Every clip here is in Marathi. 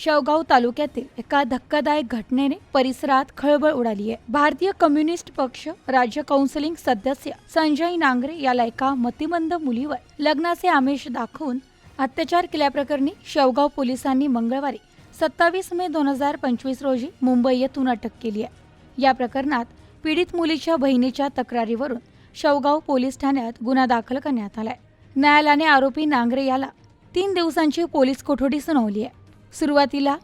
शेवगाव तालुक्यातील एका धक्कादायक घटनेने परिसरात खळबळ उडाली आहे। भारतीय कम्युनिस्ट पक्ष राज्य काउन्सिलिंग सदस्य संजय नांगरे याला एका मतिमंद मुलीवर लग्नाचे आमिष दाखवून अत्याचार केल्याप्रकरणी शेवगाव पोलिसांनी मंगळवारी 27 मे 2025 रोजी मुंबई येथून अटक केली आहे। या प्रकरणात पीडित मुलीच्या बहिणीच्या तक्रारीवरून शेवगाव पोलीस ठाण्यात गुन्हा दाखल करण्यात आलाय। न्यायालयाने आरोपी नांगरे याला 3 दिवसांची पोलीस कोठडी सुनावली आहे। सुरुवातीला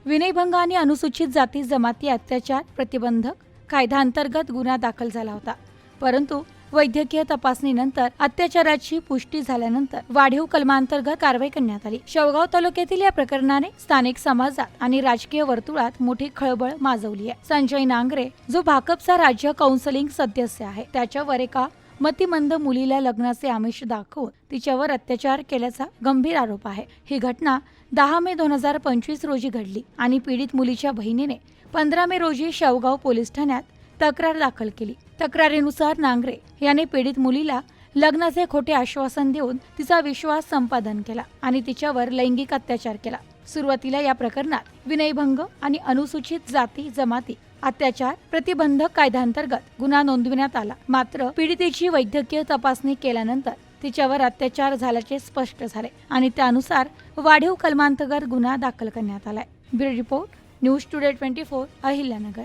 विनयभंग आणि अनुसूचित जाती जमाती अत्याचार प्रतिबंधक कायद्याअंतर्गत गुन्हा दाखल झाला होता, परंतु वैद्यकीय तपासणीनंतर अत्याचाराची पुष्टी झाल्यानंतर वाढीव कलमांतर्गत कारवाई करण्यात आली। शेवगाव तालुक्यातील या प्रकरणाने स्थानिक समाजात आणि राजकीय वर्तुळात मोठी खळबळ माजवली आहे। संजय नांगरे जो भाकपचा राज्य काउन्सिलिंग सदस्य आहे, त्याच्यावर एका मतिमंद मुलीला लग्नाचे आमिष दाखवून तिच्यावर अत्याचार केल्याचा गंभीर आरोप आहे। ही घटना 10 मे 2025 रोजी घडली आणि पीडित मुलीच्या बहिणीने 15 मे रोजी शेवगाव पोलीस ठाण्यात तक्रार दाखल केली। तक्रारीनुसार नांगरे याने पीडित मुलीला लग्नाचे खोटे आश्वासन देऊन तिचा विश्वास संपादन केला आणि तिच्यावर लैंगिक अत्याचार केला। सुरुवातीला या प्रकरणात विनयभंग आणि अनुसूचित जाती जमाती अत्याचार प्रतिबंधक कायद्याअंतर्गत गुन्हा नोंदविण्यात आला, मात्र पीडितेची वैद्यकीय तपासणी केल्यानंतर तिच्यावर अत्याचार झाल्याचे स्पष्ट झाले आणि त्यानुसार वाढीव कलमांतर्गत गुन्हा दाखल करण्यात आलाय। Bureau report, news today 24, Ahilyanagar.